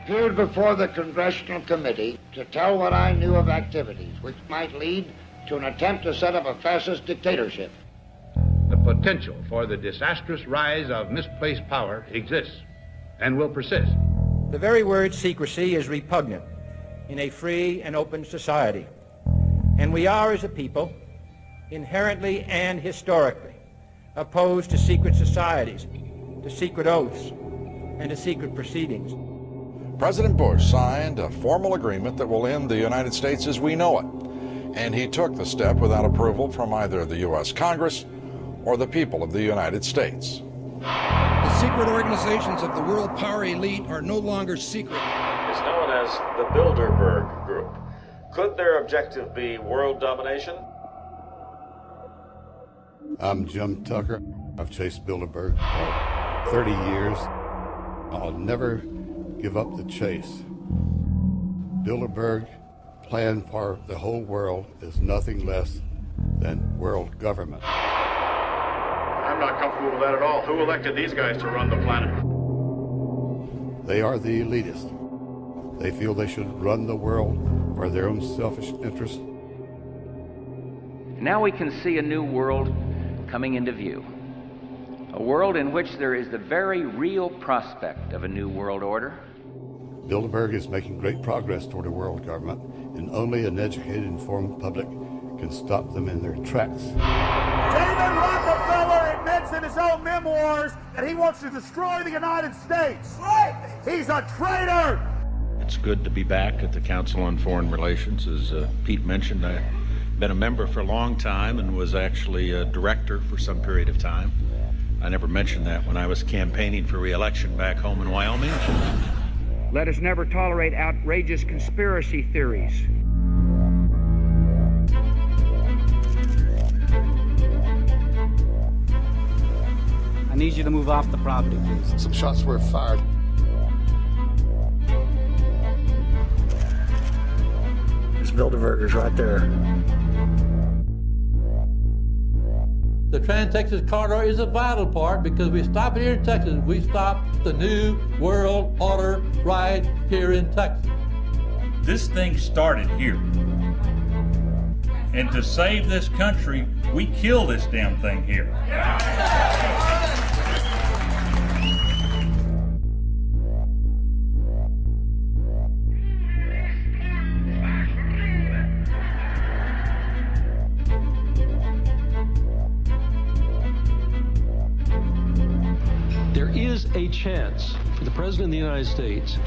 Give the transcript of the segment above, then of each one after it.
appeared before the Congressional Committee to tell what I knew of activities which might lead to an attempt to set up a fascist dictatorship. The potential for the disastrous rise of misplaced power exists and will persist. The very word secrecy is repugnant in a free and open society, and we are, as a people, inherently and historically opposed to secret societies, to secret oaths, and to secret proceedings. President Bush signed a formal agreement that will end the United States as we know it, and he took the step without approval from either the U.S. Congress or the people of the United States. The secret organizations of the world power elite are no longer secret. It's known as the Bilderberg group. Could their objective be world domination? I'm Jim Tucker. I've chased Bilderberg for 30 years. I'll never give up the chase. Bilderberg plan for the whole world is nothing less than world government. I'm not comfortable with that at all. Who elected these guys to run the planet? They are the elitists. They feel they should run the world for their own selfish interests. Now we can see a new world coming into view. A world in which there is the very real prospect of a new world order. Bilderberg is making great progress toward a world government, and only an educated, informed public can stop them in their tracks. David Rockefeller admits in his own memoirs that he wants to destroy the United States. Right. He's a traitor. It's good to be back at the Council on Foreign Relations. As Pete mentioned, I've been a member for a long time and was actually a director for some period of time. I never mentioned that when I was campaigning for re-election back home in Wyoming. Let us never tolerate outrageous conspiracy theories. I need you to move off the property, please. Some shots were fired. There's Bilderbergers right there. The Trans-Texas Corridor is a vital part because we stop it here in Texas. We stop the New World Order right here in Texas. This thing started here. And to save this country, we kill this damn thing here. There is a chance for the President of the United States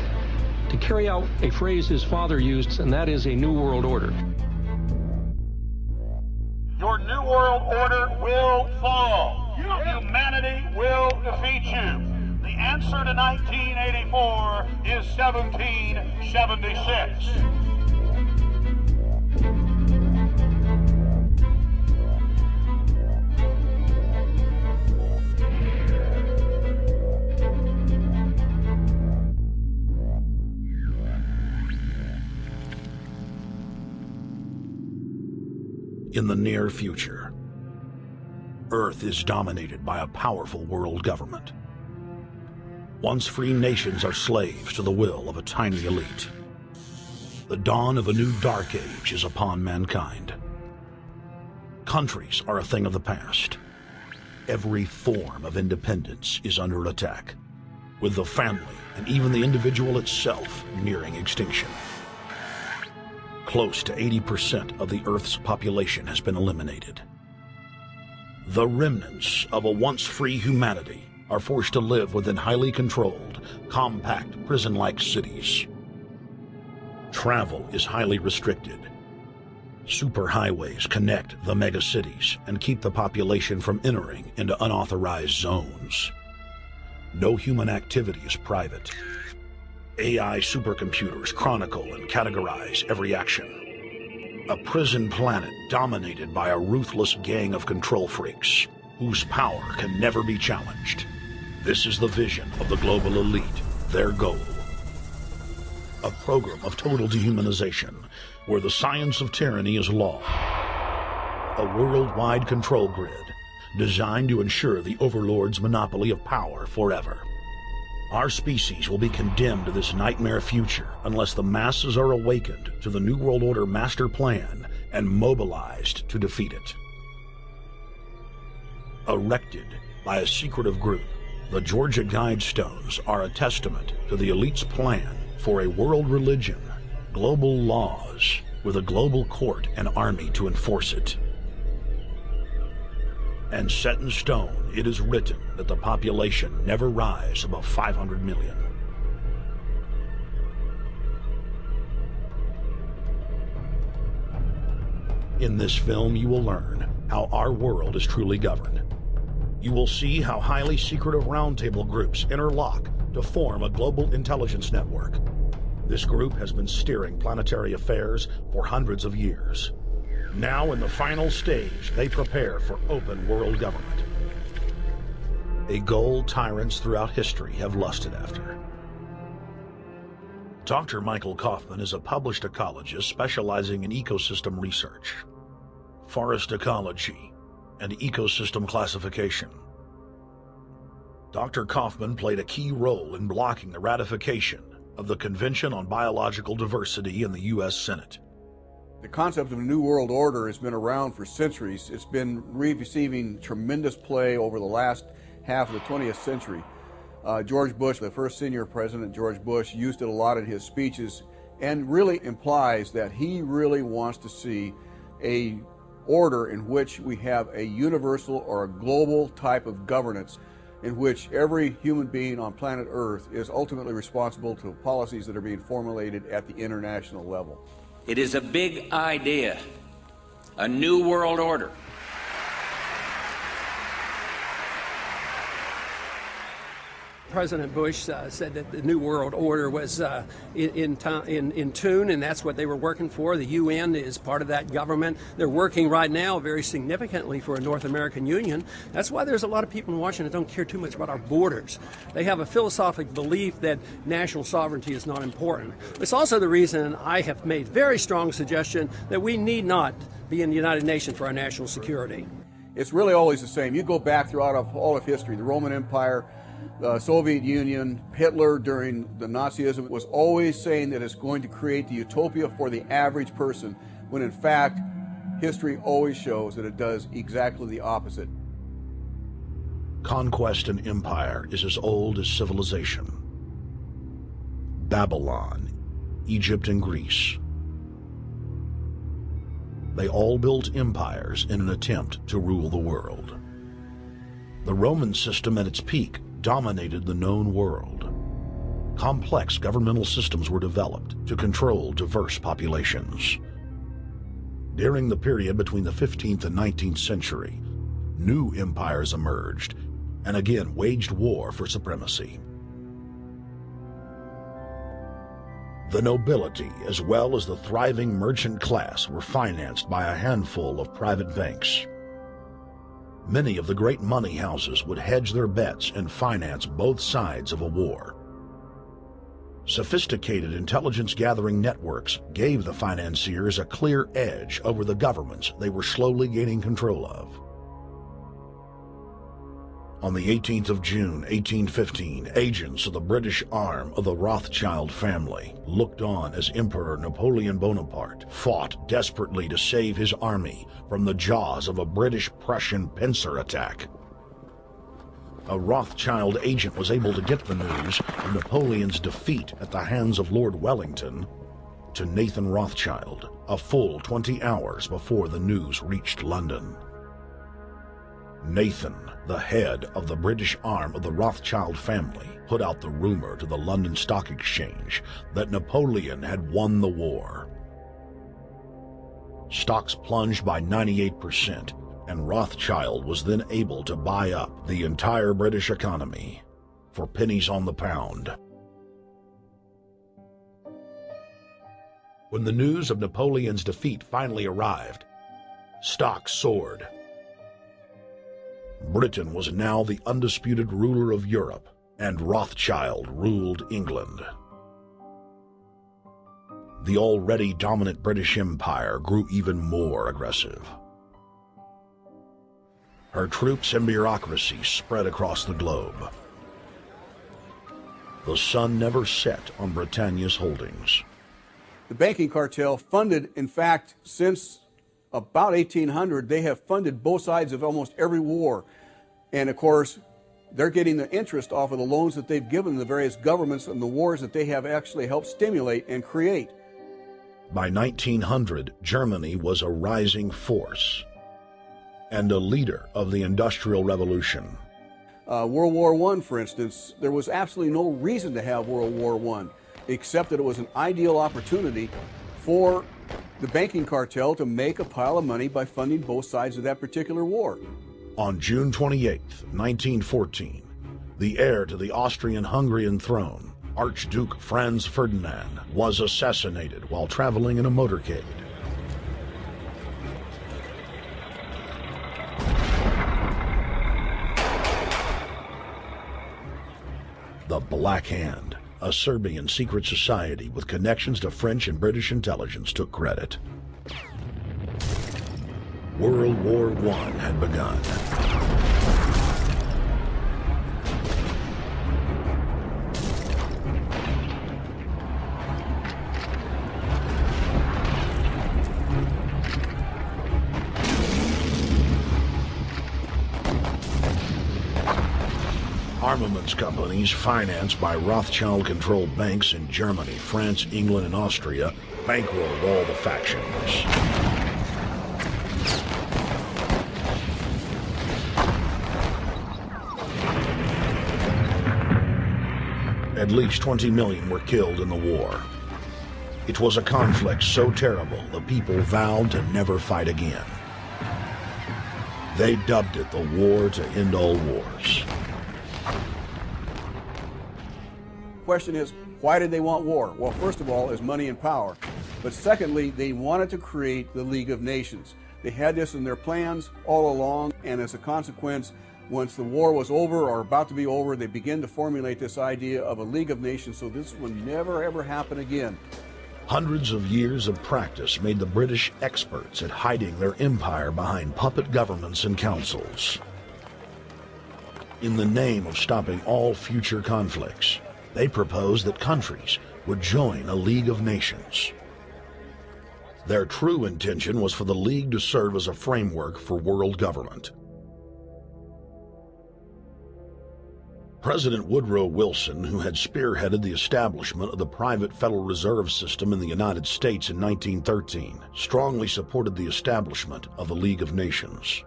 to carry out a phrase his father used, and that is a New World Order. Your New World Order will fall. Humanity will defeat you. The answer to 1984 is 1776. In the near future, Earth is dominated by a powerful world government. Once free nations are slaves to the will of a tiny elite. The dawn of a new dark age is upon mankind. Countries are a thing of the past. Every form of independence is under attack, with the family and even the individual itself nearing extinction. Close to 80% of the Earth's population has been eliminated. The remnants of a once free humanity are forced to live within highly controlled, compact, prison-like cities. Travel is highly restricted. Superhighways connect the megacities and keep the population from entering into unauthorized zones. No human activity is private. AI supercomputers chronicle and categorize every action. A prison planet dominated by a ruthless gang of control freaks, whose power can never be challenged. This is the vision of the global elite, their goal. A program of total dehumanization, where the science of tyranny is law. A worldwide control grid, designed to ensure the overlord's monopoly of power forever. Our species will be condemned to this nightmare future unless the masses are awakened to the New World Order master plan and mobilized to defeat it. Erected by a secretive group, the Georgia Guidestones are a testament to the elite's plan for a world religion, global laws, with a global court and army to enforce it. And set in stone, it is written that the population never rise above 500 million. In this film, you will learn how our world is truly governed. You will see how highly secretive roundtable groups interlock to form a global intelligence network. This group has been steering planetary affairs for hundreds of years. Now, in the final stage, they prepare for open world government. A goal tyrants throughout history have lusted after. Dr. Michael Kaufman is a published ecologist specializing in ecosystem research, forest ecology, and ecosystem classification. Dr. Kaufman played a key role in blocking the ratification of the Convention on Biological Diversity in the U.S. Senate. The concept of a New World Order has been around for centuries. It's been receiving tremendous play over the last half of the 20th century. George Bush, the first senior president, George Bush, used it a lot in his speeches and really implies that he really wants to see a order in which we have a universal or a global type of governance in which every human being on planet Earth is ultimately responsible to policies that are being formulated at the international level. It is a big idea, a new world order. President Bush said that the New World Order was in tune, and that's what they were working for. The UN is part of that government. They're working right now very significantly for a North American Union. That's why there's a lot of people in Washington that don't care too much about our borders. They have a philosophic belief that national sovereignty is not important. It's also the reason I have made very strong suggestion that we need not be in the United Nations for our national security. It's really always the same. You go back throughout all of history, the Roman Empire, the Soviet Union, Hitler during the Nazism was always saying that it's going to create the utopia for the average person, when in fact, history always shows that it does exactly the opposite. Conquest and empire is as old as civilization. Babylon, Egypt, and Greece. They all built empires in an attempt to rule the world. The Roman system at its peak dominated the known world. Complex governmental systems were developed to control diverse populations. During the period between the 15th and 19th century, new empires emerged and again waged war for supremacy. The nobility, as well as the thriving merchant class, were financed by a handful of private banks. Many of the great money houses would hedge their bets and finance both sides of a war. Sophisticated intelligence-gathering networks gave the financiers a clear edge over the governments they were slowly gaining control of. On the 18th of June, 1815, agents of the British arm of the Rothschild family looked on as Emperor Napoleon Bonaparte fought desperately to save his army from the jaws of a British-Prussian pincer attack. A Rothschild agent was able to get the news of Napoleon's defeat at the hands of Lord Wellington to Nathan Rothschild, a full 20 hours before the news reached London. Nathan, the head of the British arm of the Rothschild family, put out the rumor to the London Stock Exchange that Napoleon had won the war. Stocks plunged by 98%, and Rothschild was then able to buy up the entire British economy for pennies on the pound. When the news of Napoleon's defeat finally arrived, stocks soared. Britain was now the undisputed ruler of Europe, and Rothschild ruled England. The already dominant British Empire grew even more aggressive. Her troops and bureaucracy spread across the globe. the sun never set on Britannia's holdings. The banking cartel funded, in fact, since about 1800, they have funded both sides of almost every war. And of course, they're getting the interest off of the loans that they've given the various governments and the wars that they have actually helped stimulate and create. By 1900, Germany was a rising force and a leader of the Industrial Revolution. World War I, for instance, there was absolutely no reason to have World War I, except that it was an ideal opportunity for the banking cartel to make a pile of money by funding both sides of that particular war. On June 28, 1914, the heir to the Austrian-Hungarian throne, Archduke Franz Ferdinand, was assassinated while traveling in a motorcade. The Black Hand, a Serbian secret society with connections to French and British intelligence, took credit. World War I had begun. Armaments companies financed by Rothschild-controlled banks in Germany, France, England, and Austria bankrolled all the factions. At least 20 million were killed in the war. It was a conflict so terrible the people vowed to never fight again. They dubbed it the War to End All Wars. Question is, why did they want war? Well, first of all, is money and power. But secondly, they wanted to create the League of Nations. They had this in their plans all along, and as a consequence, once the war was over or about to be over, they began to formulate this idea of a League of Nations, so this would never ever happen again. Hundreds of years of practice made the British experts at hiding their empire behind puppet governments and councils. In the name of stopping all future conflicts, they proposed that countries would join a League of Nations. Their true intention was for the League to serve as a framework for world government. President Woodrow Wilson, who had spearheaded the establishment of the private Federal Reserve System in the United States in 1913, strongly supported the establishment of the League of Nations.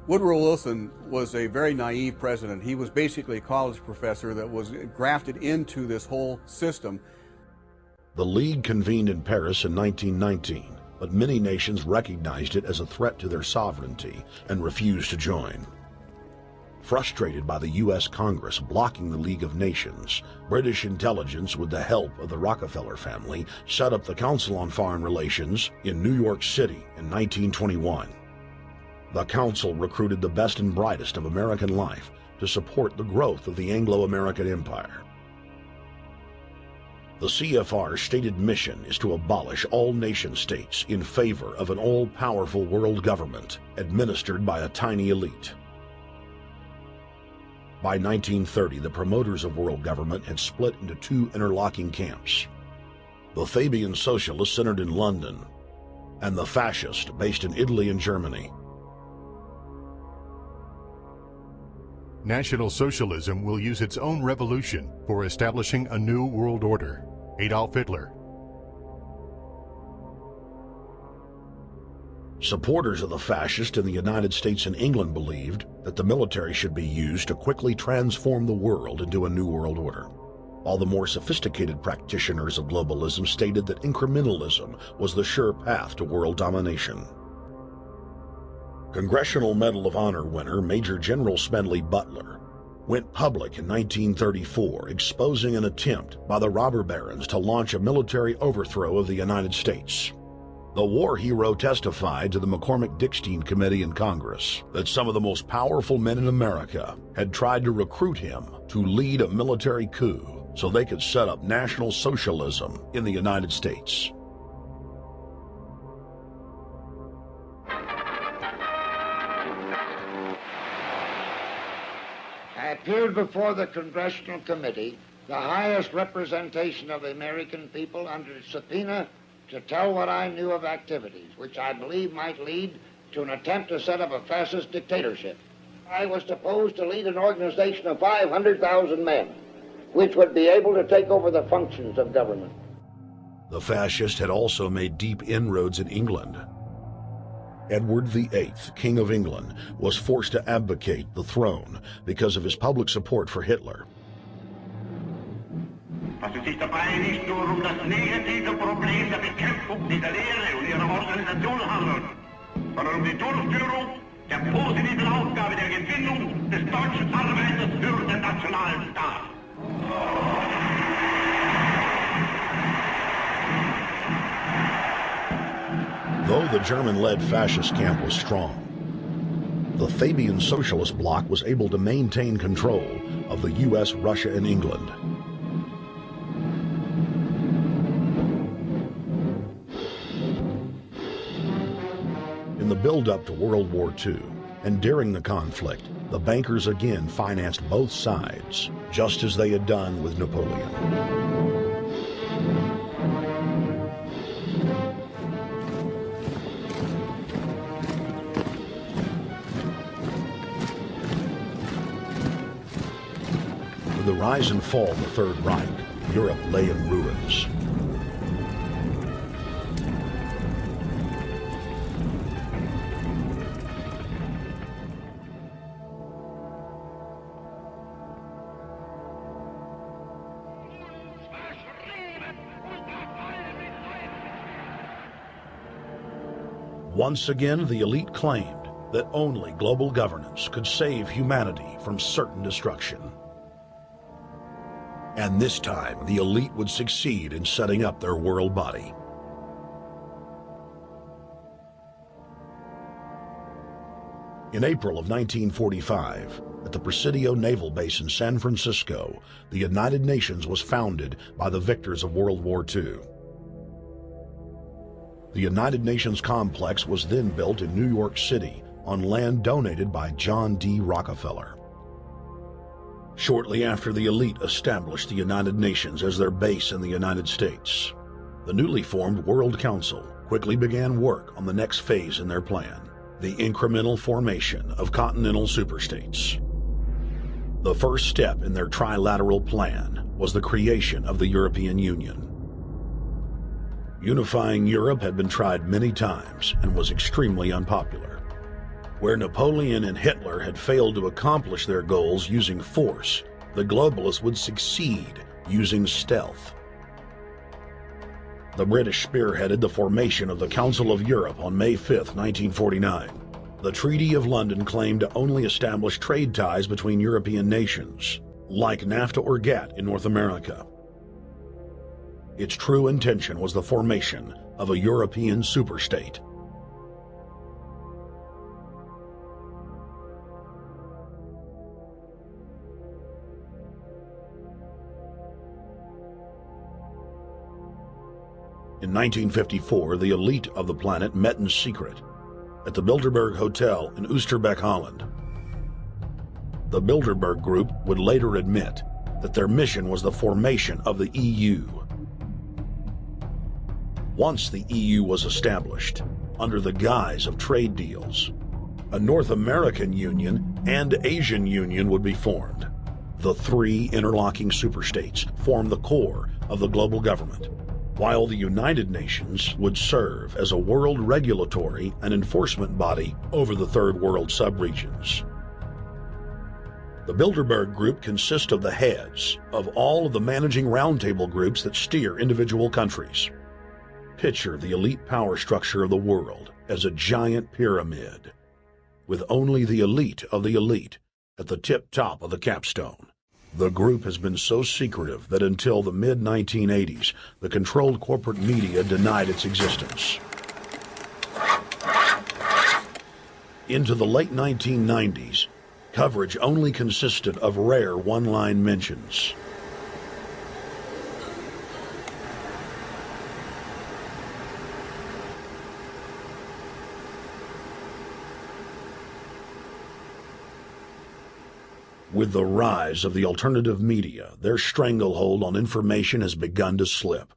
Woodrow Wilson was a very naive president. He was basically a college professor that was grafted into this whole system. The League convened in Paris in 1919, but many nations recognized it as a threat to their sovereignty and refused to join. Frustrated by the U.S. Congress blocking the League of Nations, British intelligence, with the help of the Rockefeller family, set up the Council on Foreign Relations in New York City in 1921. The Council recruited the best and brightest of American life to support the growth of the Anglo-American Empire. The CFR's stated mission is to abolish all nation-states in favor of an all-powerful world government administered by a tiny elite. By 1930, the promoters of world government had split into two interlocking camps: the Fabian socialists centered in London, and the fascists based in Italy and Germany. National Socialism will use its own revolution for establishing a new world order. Adolf Hitler. Supporters of the fascists in the United States and England believed that the military should be used to quickly transform the world into a new world order, while the more sophisticated practitioners of globalism stated that incrementalism was the sure path to world domination. Congressional Medal of Honor winner Major General Smedley Butler went public in 1934, exposing an attempt by the robber barons to launch a military overthrow of the United States. The war hero testified to the McCormick-Dickstein Committee in Congress that some of the most powerful men in America had tried to recruit him to lead a military coup so they could set up National Socialism in the United States. I appeared before the Congressional Committee the highest representation of the American people under subpoena to tell what I knew of activities which I believe might lead to an attempt to set up a fascist dictatorship. I was supposed to lead an organization of 500,000 men, which would be able to take over the functions of government. The fascist had also made deep inroads in England. Edward VIII, King of England, was forced to abdicate the throne because of his public support for Hitler. Es sich dabei nicht nur das negative Problem der Bekämpfung dieser Lehre und ihrer Organisation handelt, sondern die Durchführung der positiven Aufgabe der Gewinnung des deutschen Arbeiters für den nationalen Staat. Though the German-led fascist camp was strong, the Fabian Socialist Bloc was able to maintain control of the U.S., Russia, and England. In the build-up to World War II, and during the conflict, the bankers again financed both sides, just as they had done with Napoleon. With the rise and fall of the Third Reich, Europe lay in ruins. Once again, the elite claimed that only global governance could save humanity from certain destruction. And this time, the elite would succeed in setting up their world body. In April of 1945, at the Presidio Naval Base in San Francisco, the United Nations was founded by the victors of World War II. The United Nations complex was then built in New York City on land donated by John D. Rockefeller. Shortly after the elite established the United Nations as their base in the United States, the newly formed World Council quickly began work on the next phase in their plan, the incremental formation of continental superstates. The first step in their trilateral plan was the creation of the European Union. Unifying Europe had been tried many times and was extremely unpopular. Where Napoleon and Hitler had failed to accomplish their goals using force, the globalists would succeed using stealth. The British spearheaded the formation of the Council of Europe on May 5, 1949. The Treaty of London claimed to only establish trade ties between European nations, like NAFTA or GATT in North America. Its true intention was the formation of a European superstate. In 1954, the elite of the planet met in secret at the Bilderberg Hotel in Oosterbeek, Holland. The Bilderberg Group would later admit that their mission was the formation of the EU. Once the EU was established, under the guise of trade deals, a North American Union and Asian Union would be formed. The three interlocking superstates formed the core of the global government, while the United Nations would serve as a world regulatory and enforcement body over the Third World subregions. The Bilderberg Group consists of the heads of all of the managing roundtable groups that steer individual countries. Picture the elite power structure of the world as a giant pyramid, with only the elite of the elite at the tip-top of the capstone. The group has been so secretive that until the mid-1980s, the controlled corporate media denied its existence. Into the late 1990s, coverage only consisted of rare one-line mentions. With the rise of the alternative media, their stranglehold on information has begun to slip.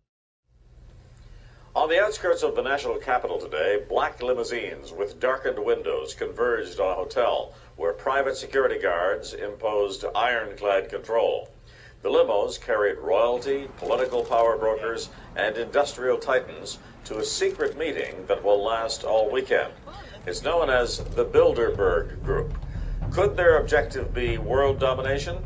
On the outskirts of the national capital today, black limousines with darkened windows converged on a hotel where private security guards imposed ironclad control. The limos carried royalty, political power brokers, and industrial titans to a secret meeting that will last all weekend. It's known as the Bilderberg Group. Could their objective be world domination?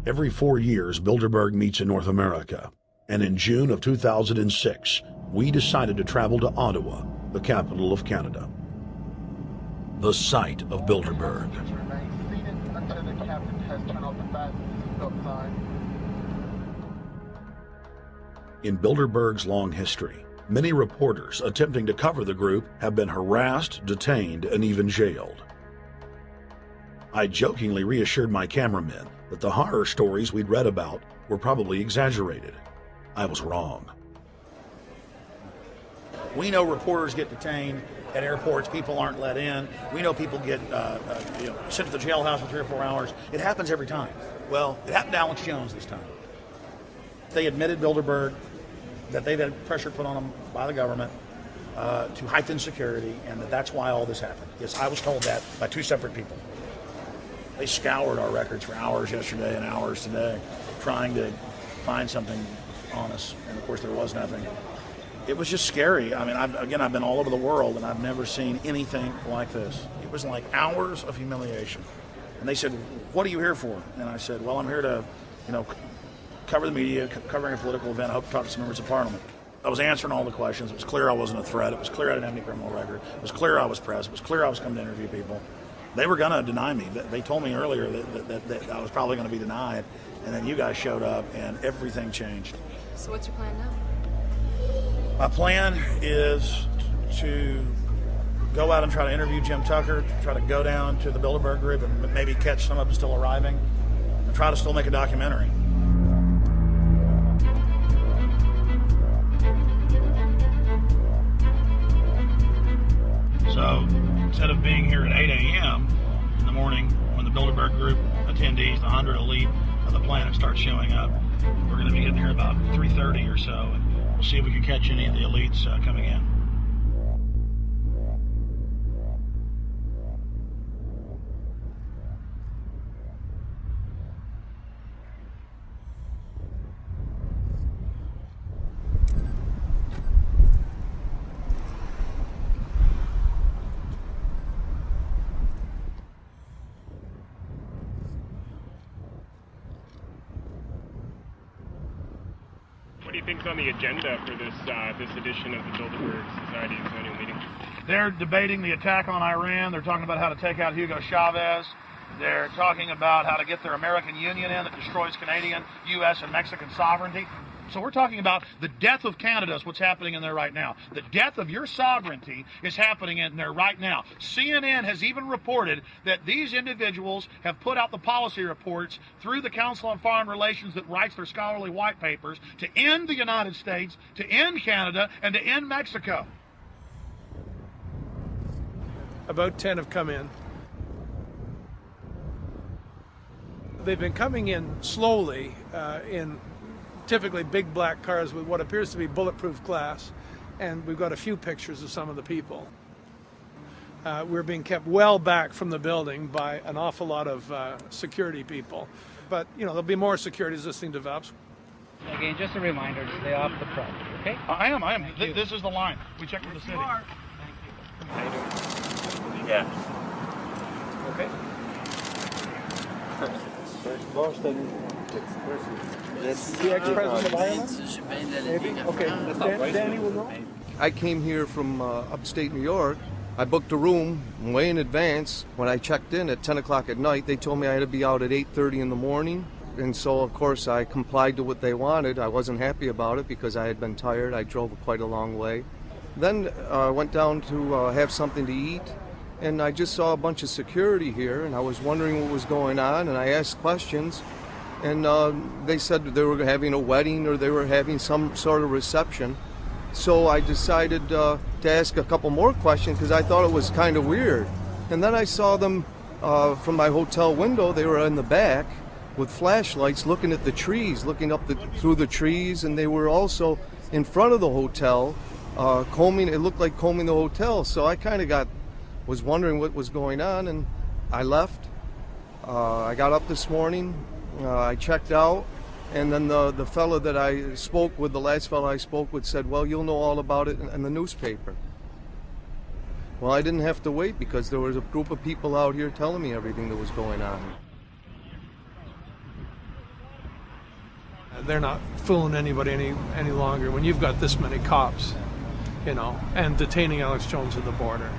Every 4 years, Bilderberg meets in North America, and in June of 2006, we decided to travel to Ottawa, the capital of Canada. The site of Bilderberg. In Bilderberg's long history, many reporters attempting to cover the group have been harassed, detained, and even jailed. I jokingly reassured my cameramen that the horror stories we'd read about were probably exaggerated. I was wrong. We know reporters get detained at airports, people aren't let in. We know people get sent to the jailhouse for 3 or 4 hours. It happens every time. Well, it happened to Alex Jones this time. They admitted, Bilderberg, that they've had pressure put on them by the government to heighten security, and that's why all this happened. Yes, I was told that by 2 separate people. They scoured our records for hours yesterday and hours today, trying to find something on us, and of course there was nothing. It was just scary. I mean, I've been all over the world, and I've never seen anything like this. It was like hours of humiliation. And they said, "What are you here for?" And I said, "Well, I'm here to, cover the media, covering a political event. I hope to talk to some members of Parliament." I was answering all the questions. It was clear I wasn't a threat. It was clear I didn't have any criminal record. It was clear I was press. It was clear I was coming to interview people. They were going to deny me. They told me earlier that I was probably going to be denied, and then you guys showed up, and everything changed. So what's your plan now? My plan is to go out and try to interview Jim Tucker, try to go down to the Bilderberg Group and maybe catch some of them still arriving, and try to still make a documentary. So instead of being here at 8 a.m. in the morning when the Bilderberg Group attendees, the 100 elite of the planet, start showing up, we're going to be getting here about 3:30 or so, and we'll see if we can catch any of the elites coming in. What do you think's on the agenda for this edition of the Bilderberg Society's annual meeting? They're debating the attack on Iran. They're talking about how to take out Hugo Chavez. They're talking about how to get their American Union in that destroys Canadian, U.S., and Mexican sovereignty. So we're talking about the death of Canada is what's happening in there right now. The death of your sovereignty is happening in there right now. CNN has even reported that these individuals have put out the policy reports through the Council on Foreign Relations that writes their scholarly white papers to end the United States, to end Canada, and to end Mexico. About 10 have come in. They've been coming in slowly in typically big black cars with what appears to be bulletproof glass, and we've got a few pictures of some of the people. We're being kept well back from the building by an awful lot of security people, but there'll be more security as this thing develops. Again, just a reminder to stay off the property, okay? I am. This is the line. We checked with the city. Thank you. How you doing? Yeah. Okay. The ex-president of Ireland? Maybe? Okay. Danny will know. I came here from upstate New York. I booked a room way in advance. When I checked in at 10 o'clock at night, they told me I had to be out at 8:30 in the morning. And so, of course, I complied to what they wanted. I wasn't happy about it because I had been tired. I drove quite a long way. Then I went down to have something to eat, and I just saw a bunch of security here, and I was wondering what was going on, and I asked questions. And they said they were having a wedding or they were having some sort of reception. So I decided to ask a couple more questions because I thought it was kind of weird. And then I saw them from my hotel window. They were in the back with flashlights looking at the trees, looking up through the trees, and they were also in front of the hotel combing. It looked like combing the hotel. So I kind of was wondering what was going on, and I left. I got up this morning. I checked out. And then the fellow that I spoke with, the last fellow I spoke with, said, well, you'll know all about it in the newspaper. Well, I didn't have to wait because there was a group of people out here telling me everything that was going on. They're not fooling anybody any longer when you've got this many cops, you know, and detaining Alex Jones at the border.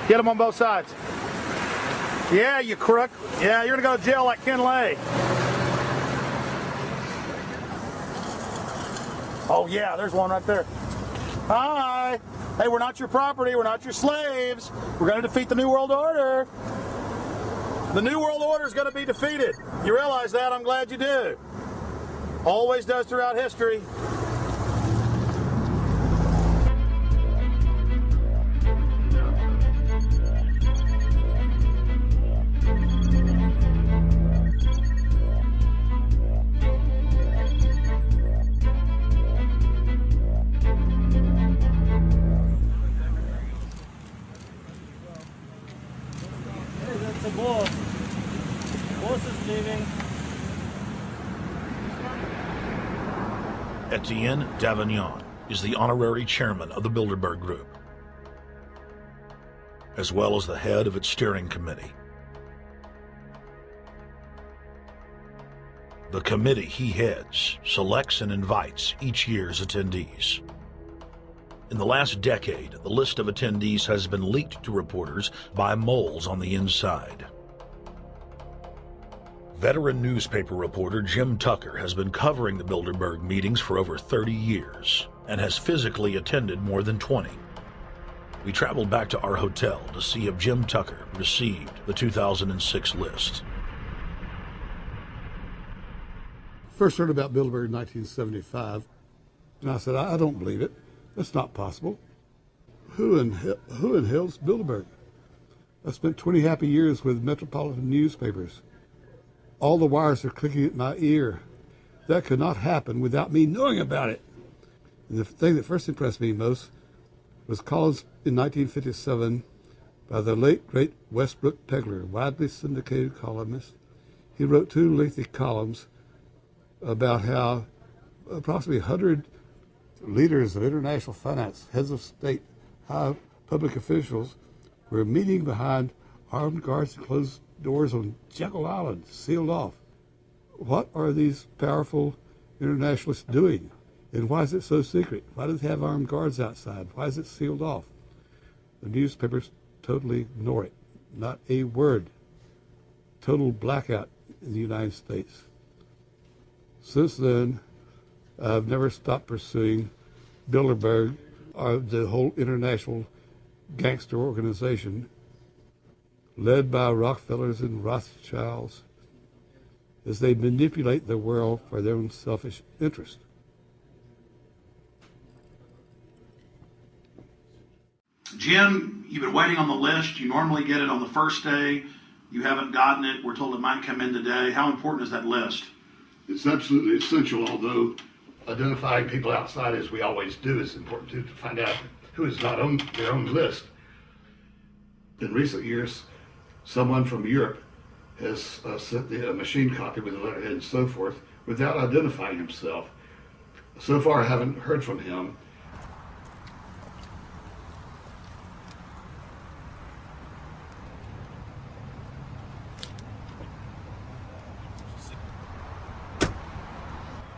Get them on both sides. Yeah, you crook. Yeah, you're going to go to jail like Ken Lay. Oh, yeah, there's one right there. Hi. Hey, we're not your property. We're not your slaves. We're going to defeat the New World Order. The New World Order is going to be defeated. You realize that? I'm glad you do. Always does throughout history. Etienne Davignon is the honorary chairman of the Bilderberg Group, as well as the head of its steering committee. The committee he heads selects and invites each year's attendees. In the last decade, the list of attendees has been leaked to reporters by moles on the inside. Veteran newspaper reporter Jim Tucker has been covering the Bilderberg meetings for over 30 years and has physically attended more than 20. We traveled back to our hotel to see if Jim Tucker received the 2006 list. First heard about Bilderberg in 1975, and I said, I don't believe it. That's not possible. Who in hell's Bilderberg? I spent 20 happy years with metropolitan newspapers. All the wires are clicking at my ear. That could not happen without me knowing about it. And the thing that first impressed me most was columns in 1957 by the late, great Westbrook Pegler, widely syndicated columnist. He wrote 2 lengthy columns about how approximately 100 leaders of international finance, heads of state, high public officials were meeting behind armed guards and closed doors on Jekyll Island, sealed off. What are these powerful internationalists doing? And why is it so secret? Why do they have armed guards outside? Why is it sealed off? The newspapers totally ignore it. Not a word. Total blackout in the United States. Since then, I've never stopped pursuing Bilderberg, or the whole international gangster organization led by Rockefellers and Rothschilds, as they manipulate the world for their own selfish interest. Jim, you've been waiting on the list. You normally get it on the first day. You haven't gotten it. We're told it might come in today. How important is that list? It's absolutely essential, although identifying people outside, as we always do, is important too, to find out who is not on their own list. In recent years, someone from Europe has sent a machine copy with a letterhead and so forth without identifying himself. So far, I haven't heard from him.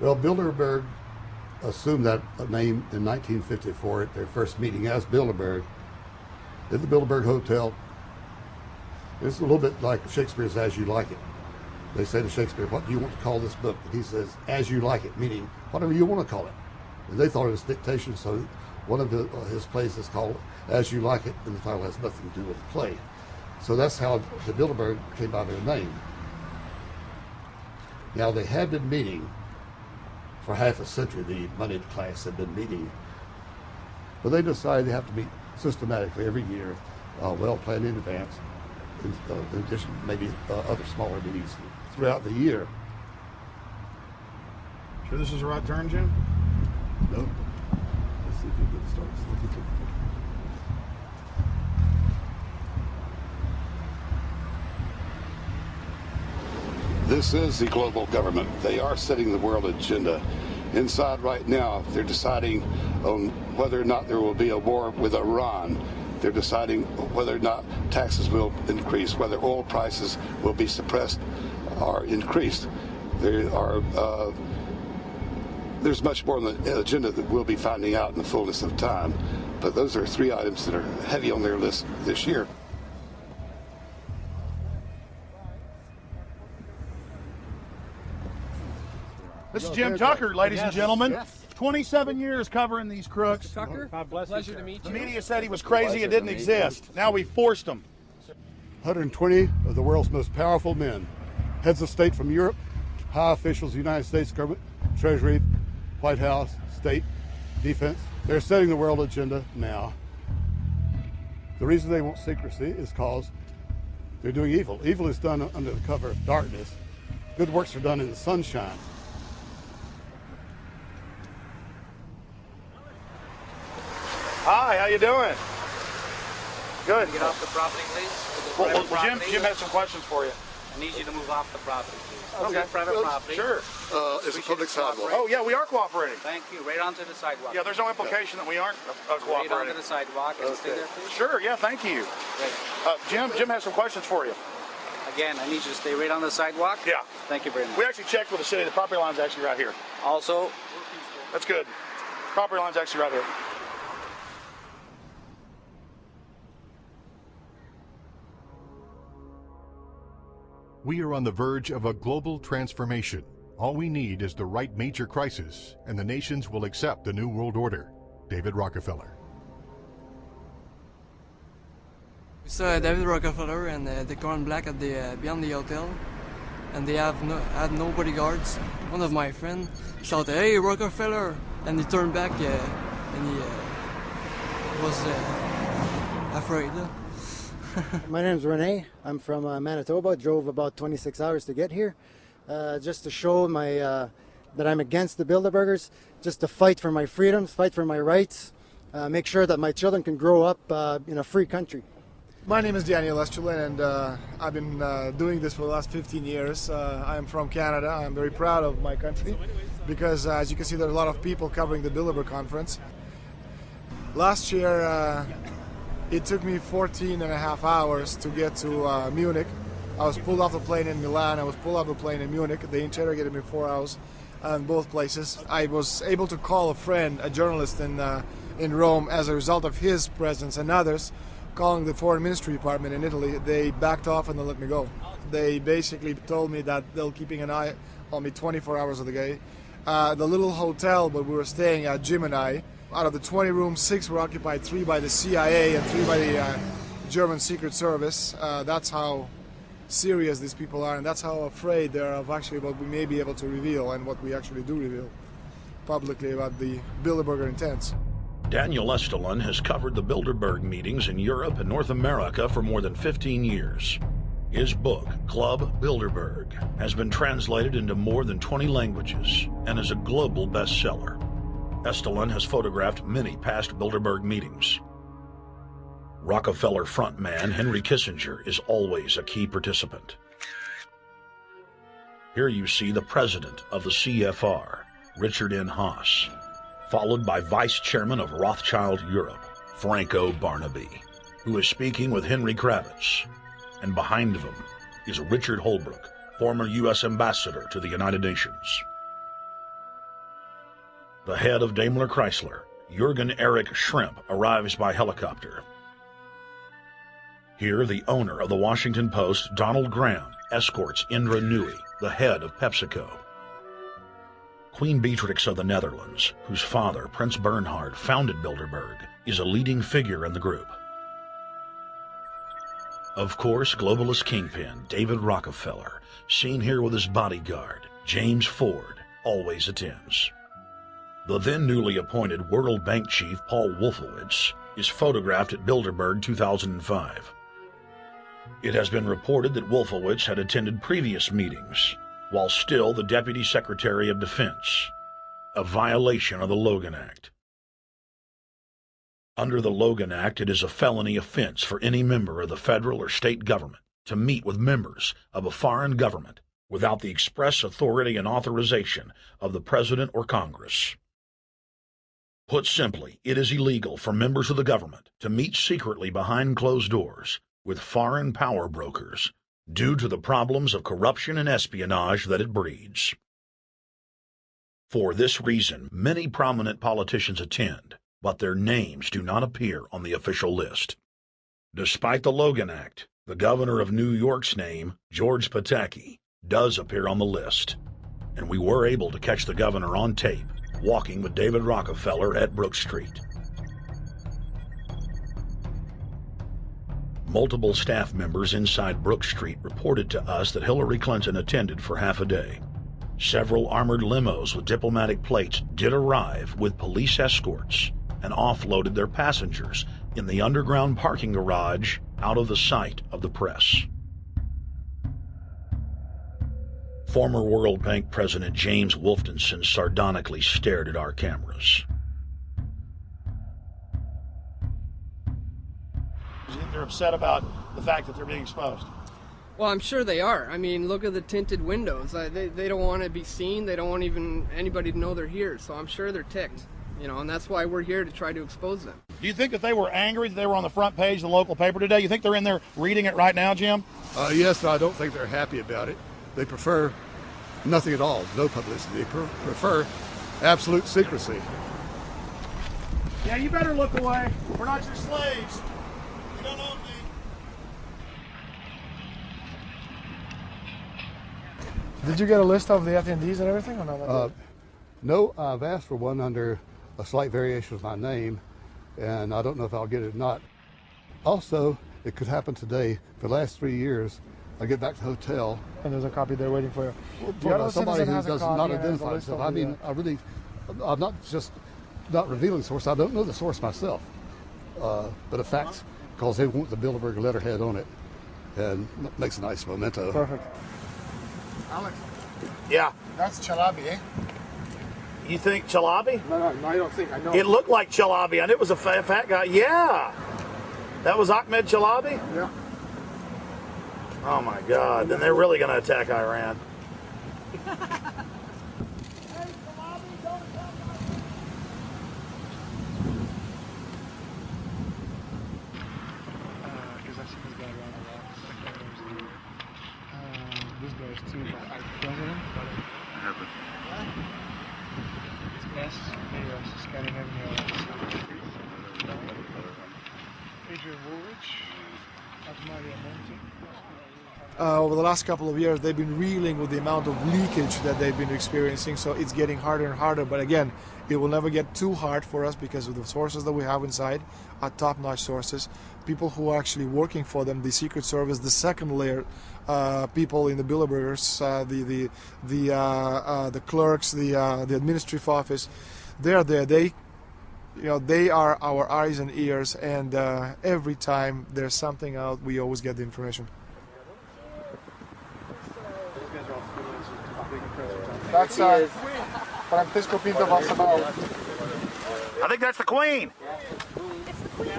Well, Bilderberg assumed that name in 1954 at their first meeting as Bilderberg at the Bilderberg Hotel. It's a little bit like Shakespeare's As You Like It. They say to Shakespeare, what do you want to call this book? And he says, As You Like It, meaning whatever you want to call it. And they thought it was dictation, so one of his plays is called As You Like It, and the title has nothing to do with the play. So that's how the Bilderberg came by their name. Now, they had been meeting for half a century. The moneyed class had been meeting But they decide they have to meet systematically every year, well planned in advance, in addition to maybe other smaller meetings throughout the year. Sure this is the right turn, Jim? No. Let's see if we get started. This is the global government. They are setting the world agenda. Inside right now, they're deciding on whether or not there will be a war with Iran. They're deciding whether or not taxes will increase, whether oil prices will be suppressed or increased. There's much more on the agenda that we'll be finding out in the fullness of time. But those are 3 items that are heavy on their list this year. This is Jim Tucker, ladies and gentlemen. Yes. 27 years covering these crooks. Mr. Tucker, God bless pleasure to meet you. The media said he was crazy, it didn't exist. Now we forced him. 120 of the world's most powerful men, heads of state from Europe, high officials of the United States government, Treasury, White House, state, defense. They're setting the world agenda now. The reason they want secrecy is because they're doing evil. Evil is done under the cover of darkness. Good works are done in the sunshine. Hi, how you doing? Good. Get off the property, please. Well, Jim has some questions for you. I need you to move off the property, please. Okay. Private property. Sure. It's a public sidewalk. Oh, yeah, we are cooperating. Thank you. Right onto the sidewalk. Yeah, there's no implication that we aren't cooperating. Right onto the sidewalk and stay there, please. Sure, yeah, thank you. Great. Jim has some questions for you. Again, I need you to stay right on the sidewalk. Yeah. Thank you very much. We actually checked with the city. The property line's actually right here. Also, that's good. Property line's actually right here. We are on the verge of a global transformation. All we need is the right major crisis, and the nations will accept the New World Order. David Rockefeller. We saw David Rockefeller and the car in black at the beyond the hotel, and they had no bodyguards. One of my friends shouted, "Hey, Rockefeller!" and he turned back and he was afraid. My name is Rene. I'm from Manitoba. Drove about 26 hours to get here, just to show that I'm against the Bilderbergers, just to fight for my freedoms, fight for my rights, make sure that my children can grow up in a free country. My name is Daniel Estrelin, and I've been doing this for the last 15 years. I'm from Canada. I'm very proud of my country because, as you can see, there are a lot of people covering the Bilderberg conference. Last year, it took me 14 and a half hours to get to Munich. I was pulled off the plane in Milan. I was pulled off the plane in Munich. They interrogated me 4 hours in both places. I was able to call a friend, a journalist in Rome, as a result of his presence and others. Calling the Foreign Ministry Department in Italy, they backed off and they let me go. They basically told me that they're keeping an eye on me 24 hours of the day. The little hotel where we were staying at, Jim and I, out of the 20 rooms, 6 were occupied, 3 by the CIA and 3 by the German Secret Service. That's how serious these people are, and that's how afraid they are of actually what we may be able to reveal and what we actually do reveal publicly about the Bilderberger intents. Daniel Estrelin has covered the Bilderberg meetings in Europe and North America for more than 15 years. His book, Club Bilderberg, has been translated into more than 20 languages and is a global bestseller. Estrelin has photographed many past Bilderberg meetings. Rockefeller frontman Henry Kissinger is always a key participant. Here you see the president of the CFR, Richard N. Haas, followed by Vice Chairman of Rothschild Europe, Franco Barnaby, who is speaking with Henry Kravitz. And behind them is Richard Holbrooke, former U.S. Ambassador to the United Nations. The head of Daimler Chrysler, Jürgen Erich Schrimp, arrives by helicopter. Here, the owner of the Washington Post, Donald Graham, escorts Indra Nooyi, the head of PepsiCo. Queen Beatrix of the Netherlands, whose father, Prince Bernhard, founded Bilderberg, is a leading figure in the group. Of course, globalist kingpin David Rockefeller, seen here with his bodyguard, James Ford, always attends. The then newly appointed World Bank chief Paul Wolfowitz is photographed at Bilderberg 2005. It has been reported that Wolfowitz had attended previous meetings while still the Deputy Secretary of Defense, a violation of the Logan Act. Under the Logan Act, it is a felony offense for any member of the federal or state government to meet with members of a foreign government without the express authority and authorization of the President or Congress. Put simply, it is illegal for members of the government to meet secretly behind closed doors with foreign power brokers due to the problems of corruption and espionage that it breeds. For this reason, many prominent politicians attend, but their names do not appear on the official list. Despite the Logan Act, the governor of New York's name, George Pataki, does appear on the list, and we were able to catch the governor on tape walking with David Rockefeller at Broocksteet. Multiple staff members inside Broocksteet reported to us that Hillary Clinton attended for half a day. Several armored limos with diplomatic plates did arrive with police escorts and offloaded their passengers in the underground parking garage out of the sight of the press. Former World Bank President James Wolfensohn sardonically stared at our cameras. They're upset about the fact that they're being exposed. Well, I'm sure they are. I mean, look at the tinted windows. They don't want to be seen. They don't want even anybody to know they're here. So I'm sure they're ticked, and that's why we're here to try to expose them. Do you think that they were angry that they were on the front page of the local paper today? You think they're in there reading it right now, Jim? Yes, but I don't think they're happy about it. They prefer nothing at all, no publicity. They prefer absolute secrecy. Yeah, you better look away. We're not your slaves. You don't own me. Did you get a list of the attendees and everything, or not? No, I've asked for one under a slight variation of my name, and I don't know if I'll get it or not. Also, it could happen today. For the last 3 years, I get back to the hotel. And there's a copy there waiting for you. For somebody who does not identify himself. I mean, I'm not just not revealing the source. I don't know the source myself. But a fact, because they want the Bilderberg letterhead on it, and makes a nice memento. Perfect. Alex. Yeah. That's Chalabi, eh? You think Chalabi? No, I don't think. I know. It looked like Chalabi. I knew it was a fat guy. Yeah. That was Ahmed Chalabi? Yeah. Oh my God. Then they're really going to attack Iran. This guy's too. President? I have it. Yes, yes, scanning everything. Adrian Woolrich, Maria Monti. Over the last couple of years, they've been reeling with the amount of leakage that they've been experiencing, so it's getting harder and harder. But again, it will never get too hard for us because of the sources that we have inside are top-notch sources. People who are actually working for them, the Secret Service, the second layer, people in the Bilderbergers, the clerks, the administrative office, they're there. They are our eyes and ears, and every time there's something out, we always get the information. That's Francisco Pinto Balsamao. I think that's the Queen. It's the Queen.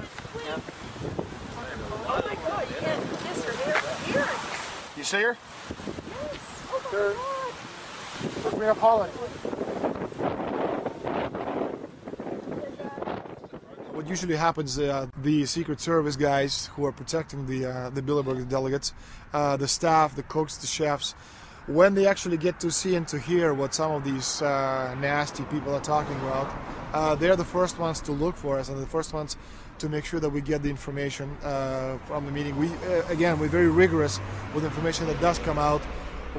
Oh my God, you can't kiss her ear. You see her? Yes. Oh my God. Queen of Holland. What usually happens, the Secret Service guys who are protecting the Bilderberg delegates, the staff, the cooks, the chefs, when they actually get to see and to hear what some of these nasty people are talking about, they're the first ones to look for us and the first ones to make sure that we get the information from the meeting. We're very rigorous with information that does come out.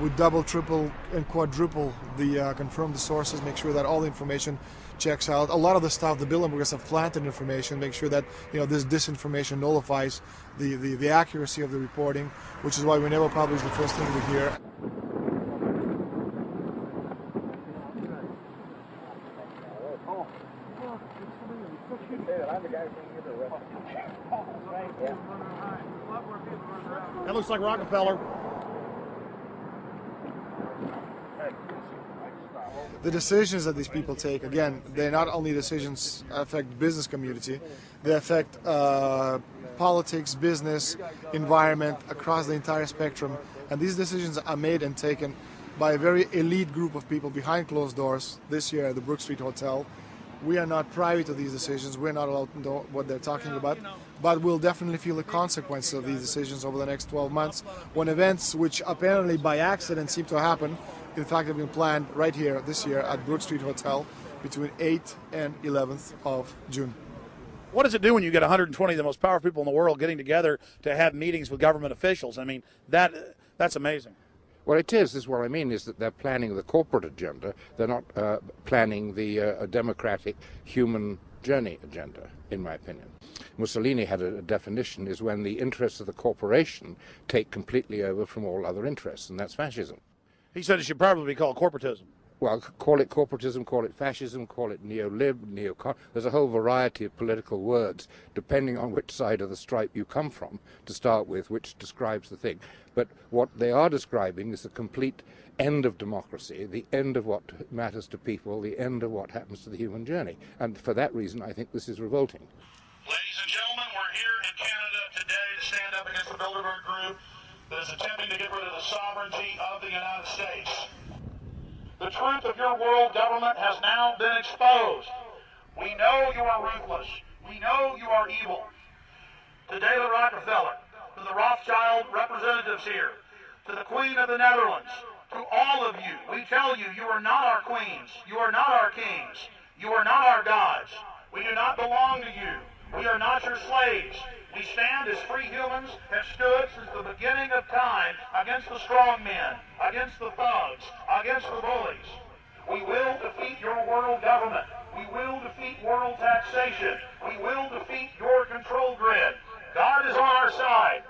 We double, triple, and quadruple confirm the sources, make sure that all the information checks out. A lot of the stuff, the Bilderbergers have planted information, make sure that this disinformation nullifies the accuracy of the reporting, which is why we never publish the first thing we hear. That looks like Rockefeller. The decisions that these people take, again, they're not only decisions that affect the business community, they affect politics, business, environment, across the entire spectrum. And these decisions are made and taken by a very elite group of people behind closed doors this year at the Broocksteet Hotel. We are not privy to these decisions. We're not allowed to know what they're talking about. But we'll definitely feel the consequences of these decisions over the next 12 months when events which apparently by accident seem to happen, in fact, have been planned right here this year at Broocksteet Hotel between 8th and 11th of June. What does it do when you get 120 of the most powerful people in the world getting together to have meetings with government officials? I mean, that's amazing. Well, it is. This is what I mean, is that they're planning the corporate agenda. They're not planning the democratic human journey agenda, in my opinion. Mussolini had a definition, is when the interests of the corporation take completely over from all other interests, and that's fascism. He said it should probably be called corporatism. Well, call it corporatism, call it fascism, call it neo-lib, neo-con. There's a whole variety of political words, depending on which side of the stripe you come from, to start with, which describes the thing. But what they are describing is the complete end of democracy, the end of what matters to people, the end of what happens to the human journey. And for that reason, I think this is revolting. Ladies and gentlemen, we're here in Canada today to stand up against the Bilderberg group that is attempting to get rid of the sovereignty of the United States. The truth of your world government has now been exposed. We know you are ruthless. We know you are evil. To David Rockefeller, to the Rothschild representatives here, to the Queen of the Netherlands, to all of you, we tell you, you are not our queens. You are not our kings. You are not our gods. We do not belong to you. We are not your slaves. We stand as free humans, have stood since the beginning of time against the strong men, against the thugs, against the bullies. We will defeat your world government. We will defeat world taxation. We will defeat your control grid. God is on our side.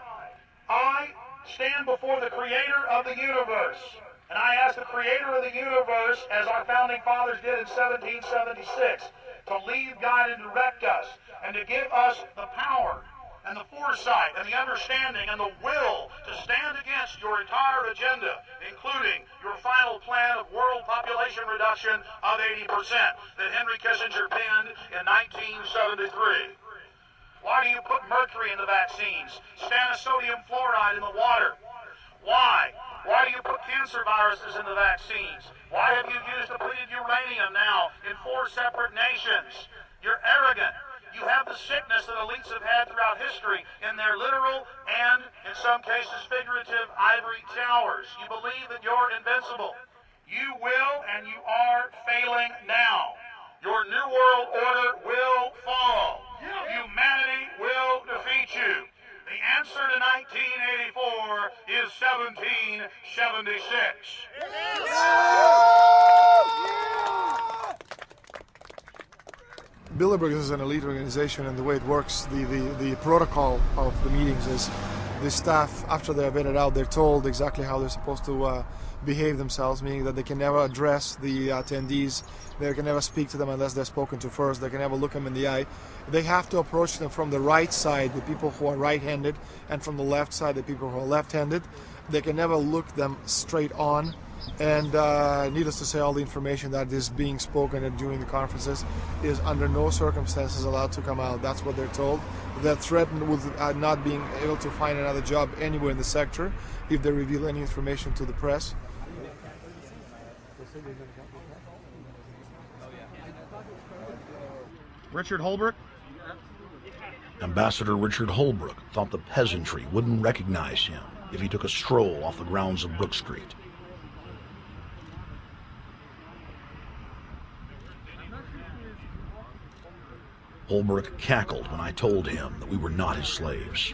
I stand before the creator of the universe, and I ask the creator of the universe, as our founding fathers did in 1776, to lead, guide, and direct us, and to give us the power and the foresight and the understanding and the will to stand against your entire agenda, including your final plan of world population reduction of 80% that Henry Kissinger penned in 1973. Why do you put mercury in the vaccines, stannous-sodium fluoride in the water? Why? Why do you put cancer viruses in the vaccines? Why have you used depleted uranium now in 4 separate nations? You're arrogant. You have the sickness that elites have had throughout history in their literal and, in some cases, figurative ivory towers. You believe that you're invincible. You will and you are failing now. Your New World Order will fall. Humanity will defeat you. The answer to 1984 is 1776. Bilderberg is an elite organization, and the way it works, the protocol of the meetings is the staff, after they're vetted out, they're told exactly how they're supposed to behave themselves, meaning that they can never address the attendees, they can never speak to them unless they're spoken to first, they can never look them in the eye. They have to approach them from the right side, the people who are right-handed, and from the left side, the people who are left-handed. They can never look them straight on. And needless to say, all the information that is being spoken during the conferences is under no circumstances allowed to come out. That's what they're told. They're threatened with not being able to find another job anywhere in the sector if they reveal any information to the press. Richard Holbrooke? Ambassador Richard Holbrooke thought the peasantry wouldn't recognize him if he took a stroll off the grounds of Broocksteet. Holbrooke cackled when I told him that we were not his slaves.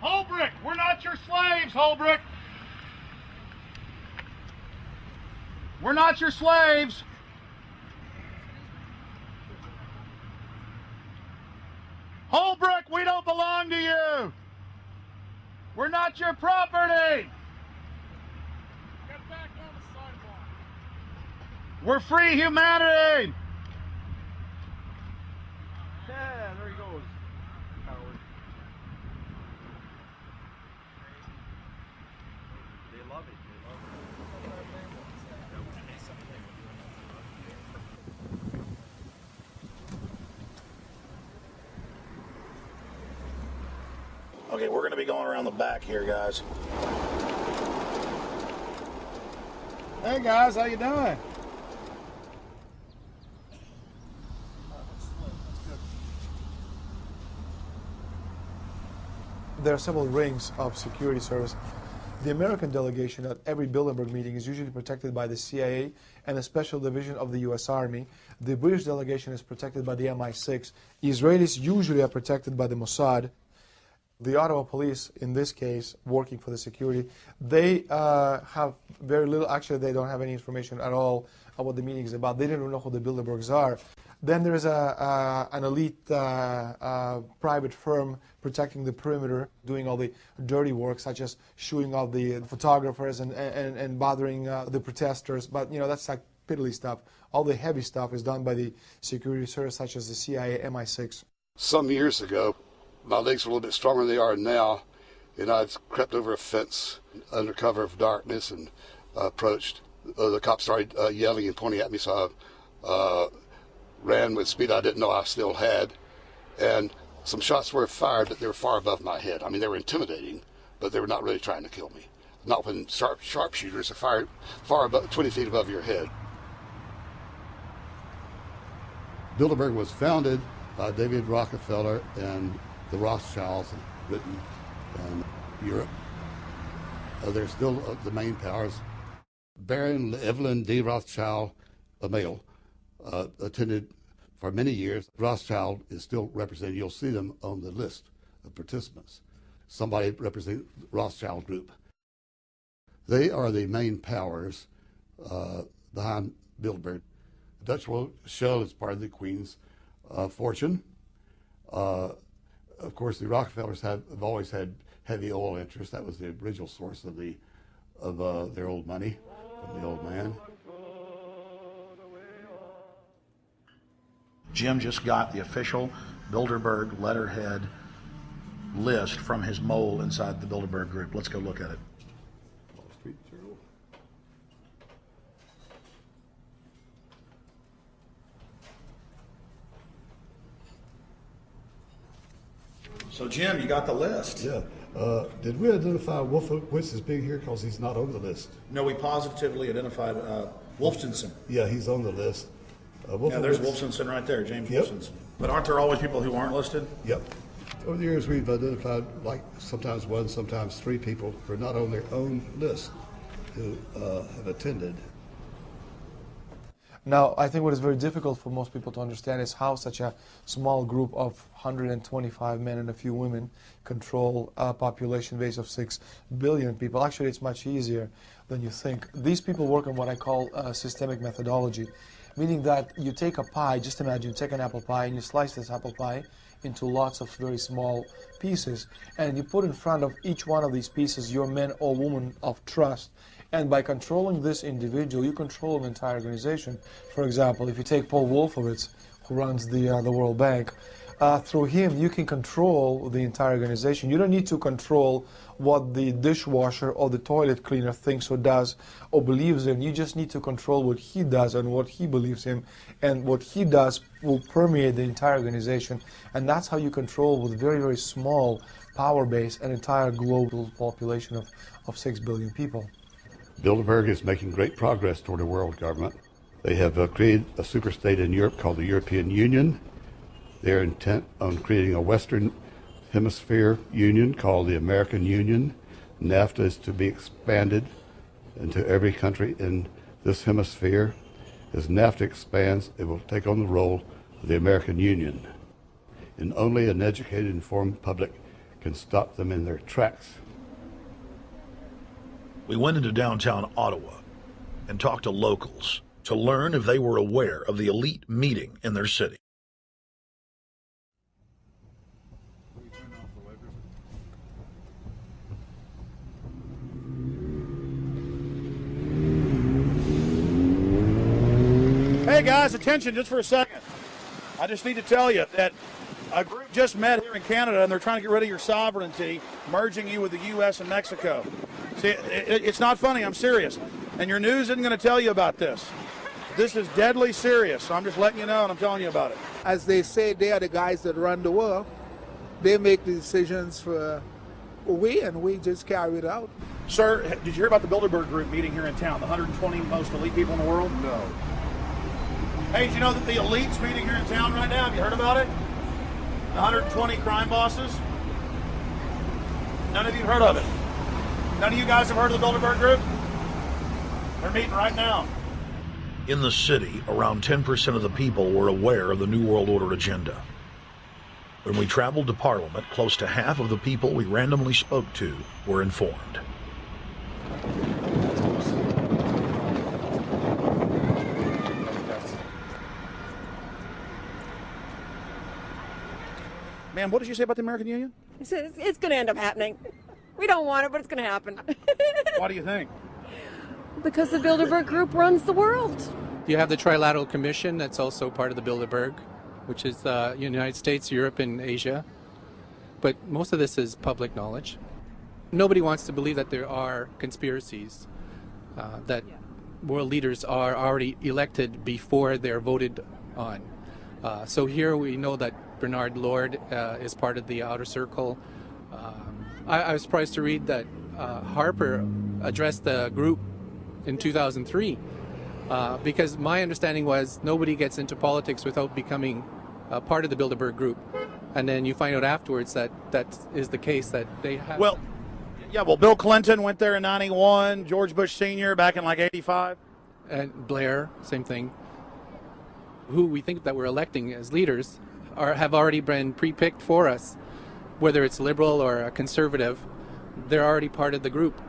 Holbrooke, we're not your slaves, Holbrooke. We're not your slaves. Holbrooke, we don't belong to you. We're not your property. Get back on the sidewalk. We're free humanity! Yeah, there he goes. Howard. They love it. Okay, we're going to be going around the back here, guys. Hey guys, how you doing? There are several rings of security service. The American delegation at every Bilderberg meeting is usually protected by the CIA and a special division of the US Army. The British delegation is protected by the MI6. Israelis usually are protected by the Mossad. The Ottawa police, in this case, working for the security, they have very little, actually they don't have any information at all on what the meeting is about. They don't even know who the Bilderbergs are. Then there's an elite private firm protecting the perimeter, doing all the dirty work, such as shooing off the photographers and bothering the protesters. But, you know, that's like piddly stuff. All the heavy stuff is done by the security service, such as the CIA, MI6. Some years ago, my legs were a little bit stronger than they are now, and I'd crept over a fence under cover of darkness and approached. The cops started yelling and pointing at me, so I ran with speed I didn't know I still had, and some shots were fired, but they were far above my head. I mean, they were intimidating, but they were not really trying to kill me. Not when sharpshooters are fired far above, 20 feet above your head. Bilderberg was founded by David Rockefeller and the Rothschilds in Britain and Europe. They're still the main powers. Baron Evelyn D. Rothschild, a male, attended for many years. Rothschild is still represented. You'll see them on the list of participants. Somebody representing the Rothschild group. They are the main powers behind Bilderberg. The Dutch Shell is part of the Queen's fortune. Of course, the Rockefellers have always had heavy oil interests. That was the original source of their old money from the old man. Jim just got the official Bilderberg letterhead list from his mole inside the Bilderberg group. Let's go look at it. So, Jim, you got the list. Yeah. Did we identify Wolfowitz as being here because he's not on the list? No, we positively identified Wolfenson. Yeah, he's on the list. Yeah, there's Wolfenson right there, James Wolfenson. But aren't there always people who aren't listed? Yep. Over the years, we've identified like sometimes one, sometimes three people who are not on their own list who have attended. Now, I think what is very difficult for most people to understand is how such a small group of 125 men and a few women control a population base of 6 billion people. Actually, it's much easier than you think. These people work on what I call systemic methodology, meaning that you take a pie, just imagine you take an apple pie and you slice this apple pie into lots of very small pieces, and you put in front of each one of these pieces your men or women of trust. And by controlling this individual, you control an entire organization. For example, if you take Paul Wolfowitz, who runs the World Bank, through him you can control the entire organization. You don't need to control what the dishwasher or the toilet cleaner thinks or does or believes in. You just need to control what he does and what he believes in. And what he does will permeate the entire organization. And that's how you control, with very, very small power base, an entire global population of 6 billion people. Bilderberg is making great progress toward a world government. They have created a superstate in Europe called the European Union. They're intent on creating a Western Hemisphere Union called the American Union. NAFTA is to be expanded into every country in this hemisphere. As NAFTA expands, it will take on the role of the American Union. And only an educated, informed public can stop them in their tracks. We went into downtown Ottawa and talked to locals to learn if they were aware of the elite meeting in their city. Okay, guys, attention just for a second. I just need to tell you that a group just met here in Canada, and they're trying to get rid of your sovereignty, merging you with the U.S. and Mexico. See, it's not funny. I'm serious. And your news isn't going to tell you about this. This is deadly serious, so I'm just letting you know, and I'm telling you about it. As they say, they are the guys that run the world. They make the decisions for we, and we just carry it out. Sir, did you hear about the Bilderberg group meeting here in town, the 120 most elite people in the world? No. Hey, did you know that the elite's meeting here in town right now? Have you heard about it? The 120 crime bosses? None of you heard of it? None of you guys have heard of the Bilderberg group? They're meeting right now. In the city, around 10% of the people were aware of the New World Order agenda. When we traveled to Parliament, close to half of the people we randomly spoke to were informed. Man, what did you say about the American Union? It's going to end up happening. We don't want it, but it's going to happen. Why do you think? Because the Bilderberg group runs the world. You have the Trilateral Commission, that's also part of the Bilderberg, which is the United States, Europe, and Asia. But most of this is public knowledge. Nobody wants to believe that there are conspiracies, that world leaders are already elected before they're voted on. So here we know that Bernard Lord is part of the outer circle. I was surprised to read that Harper addressed the group in 2003 because my understanding was nobody gets into politics without becoming part of the Bilderberg group. And then you find out afterwards that that is the case, that they have... Well, Bill Clinton went there in 91, George Bush Sr. back in like 85. And Blair, same thing. Who we think that we're electing as leaders have already been pre-picked for us. Whether it's liberal or a conservative, they're already part of the group.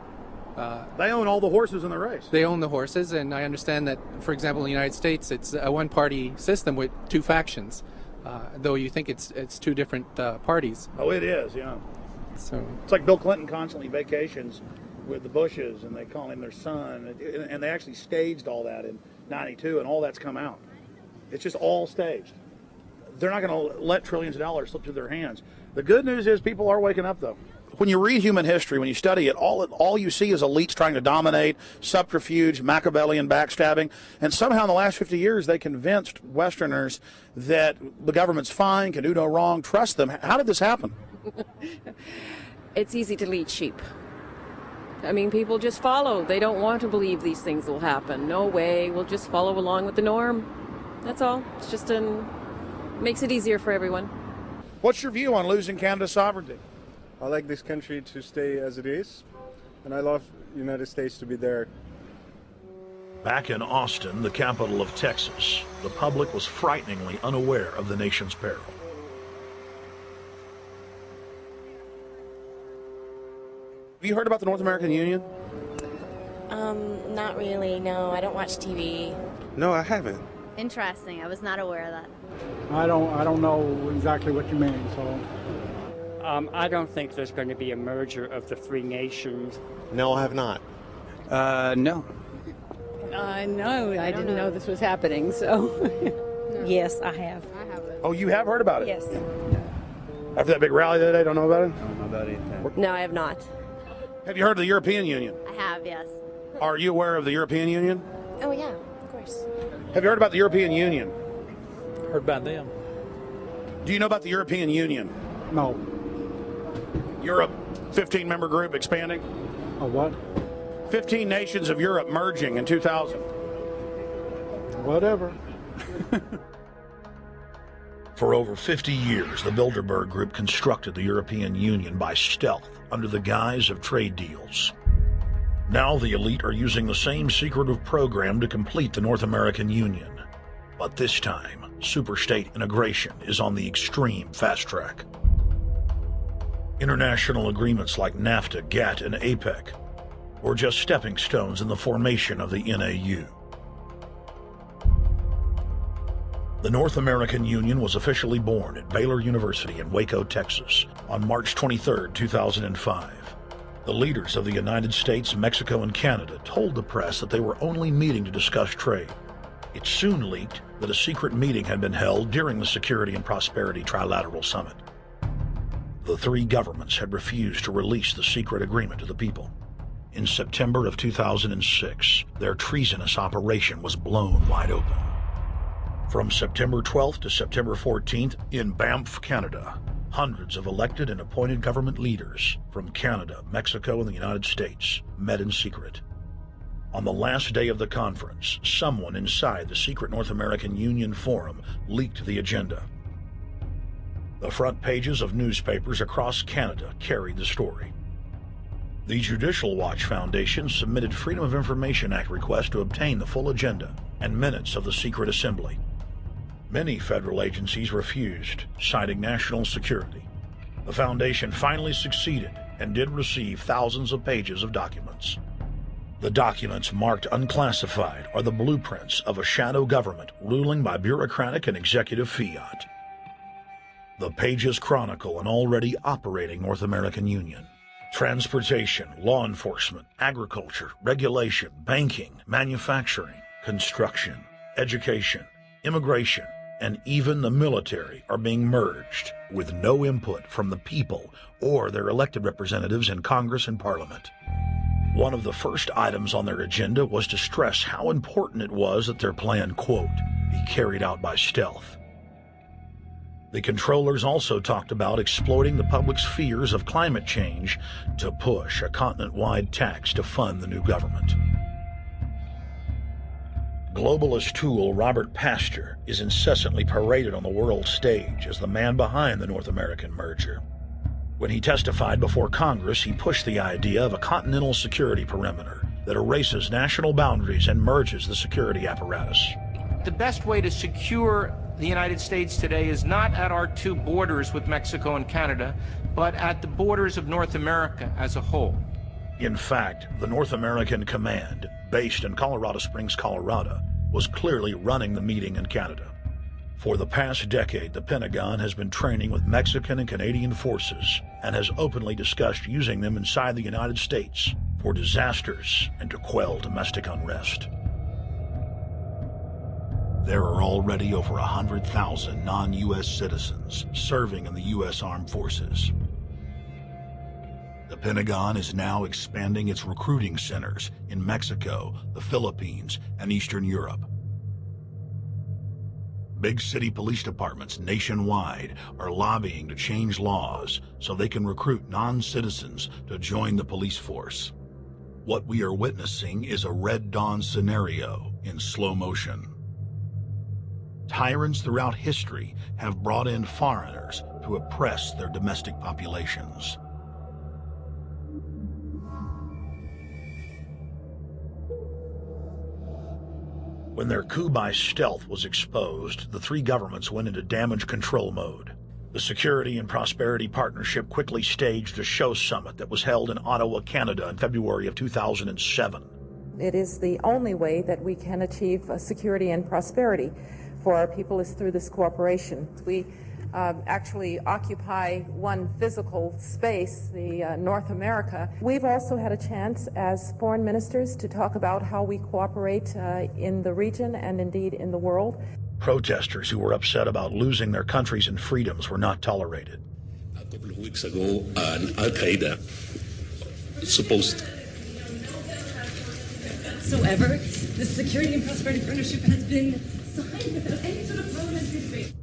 They own all the horses in the race. They own the horses, and I understand that, for example, in the United States, it's a one-party system with two factions, though you think it's two different parties. Oh, it is, yeah. So it's like Bill Clinton constantly vacations with the Bushes, and they call him their son, and they actually staged all that in 92, and all that's come out. It's just all staged. They're not going to let trillions of dollars slip through their hands. The good news is people are waking up, though. When you read human history, when you study it, all you see is elites trying to dominate, subterfuge, Machiavellian backstabbing, and somehow in the last 50 years they convinced Westerners that the government's fine, can do no wrong, trust them. How did this happen? It's easy to lead sheep. I mean, people just follow. They don't want to believe these things will happen. No way. We'll just follow along with the norm. That's all. It's just makes it easier for everyone. What's your view on losing Canada's sovereignty? I like this country to stay as it is, and I love the United States to be there. Back in Austin, the capital of Texas, the public was frighteningly unaware of the nation's peril. Have you heard about the North American Union? Not really, no. I don't watch TV. No, I haven't. Interesting. I was not aware of that. I don't know exactly what you mean, so... I don't think there's going to be a merger of the three nations. No, I have not. No. No, I didn't know this was happening, so... No. Yes, I have. I have it. Oh, you have heard about it? Yes. After that big rally the other day, don't know about it? I don't know about anything. No, I have not. Have you heard of the European Union? I have, yes. Are you aware of the European Union? Oh, yeah, of course. Have you heard about the European Union? Heard about them. Do you know about the European Union? No. Europe, 15-member group expanding? A what? 15 nations of Europe merging in 2000. Whatever. For over 50 years, the Bilderberg Group constructed the European Union by stealth under the guise of trade deals. Now the elite are using the same secretive program to complete the North American Union. But this time, superstate integration is on the extreme fast track. International agreements like NAFTA, GATT, and APEC were just stepping stones in the formation of the NAU. The North American Union was officially born at Baylor University in Waco, Texas, on March 23, 2005. The leaders of the United States, Mexico, and Canada told the press that they were only meeting to discuss trade. It soon leaked that a secret meeting had been held during the Security and Prosperity Trilateral Summit. The three governments had refused to release the secret agreement to the people. In September of 2006, their treasonous operation was blown wide open. From September 12th to September 14th, in Banff, Canada, hundreds of elected and appointed government leaders from Canada, Mexico, and the United States met in secret. On the last day of the conference, someone inside the secret North American Union Forum leaked the agenda. The front pages of newspapers across Canada carried the story. The Judicial Watch Foundation submitted Freedom of Information Act requests to obtain the full agenda and minutes of the secret assembly. Many federal agencies refused, citing national security. The foundation finally succeeded and did receive thousands of pages of documents. The documents marked unclassified are the blueprints of a shadow government ruling by bureaucratic and executive fiat. The pages chronicle an already operating North American Union. Transportation, law enforcement, agriculture, regulation, banking, manufacturing, construction, education, immigration, and even the military are being merged with no input from the people or their elected representatives in Congress and Parliament. One of the first items on their agenda was to stress how important it was that their plan, quote, be carried out by stealth. The controllers also talked about exploiting the public's fears of climate change to push a continent-wide tax to fund the new government. Globalist tool Robert Pastor is incessantly paraded on the world stage as the man behind the North American merger. When he testified before Congress, he pushed the idea of a continental security perimeter that erases national boundaries and merges the security apparatus. The best way to secure the United States today is not at our two borders with Mexico and Canada, but at the borders of North America as a whole. In fact, the North American Command, based in Colorado Springs, Colorado, was clearly running the meeting in Canada. For the past decade, the Pentagon has been training with Mexican and Canadian forces and has openly discussed using them inside the United States for disasters and to quell domestic unrest. There are already over 100,000 non-U.S. citizens serving in the U.S. Armed Forces. The Pentagon is now expanding its recruiting centers in Mexico, the Philippines, and Eastern Europe. Big city police departments nationwide are lobbying to change laws so they can recruit non-citizens to join the police force. What we are witnessing is a Red Dawn scenario in slow motion. Tyrants throughout history have brought in foreigners to oppress their domestic populations. When their coup by stealth was exposed, the three governments went into damage control mode. The Security and Prosperity Partnership quickly staged a show summit that was held in Ottawa, Canada in February of 2007. It is the only way that we can achieve security and prosperity for our people is through this cooperation. We actually occupy one physical space, the North America. We've also had a chance as foreign ministers to talk about how we cooperate in the region and indeed in the world. Protesters who were upset about losing their countries and freedoms were not tolerated. A couple of weeks ago, Al-Qaeda supposed whatsoever, the Security and Prosperity Partnership has been signed without any sort of parliamentary debate.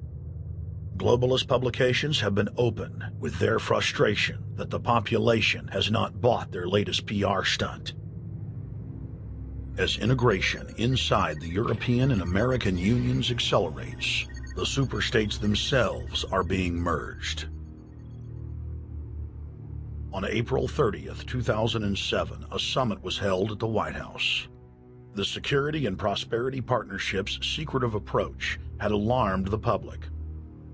Globalist publications have been open with their frustration that the population has not bought their latest PR stunt. As integration inside the European and American unions accelerates, the superstates themselves are being merged. On April 30th, 2007, a summit was held at the White House. The Security and Prosperity Partnership's secretive approach had alarmed the public.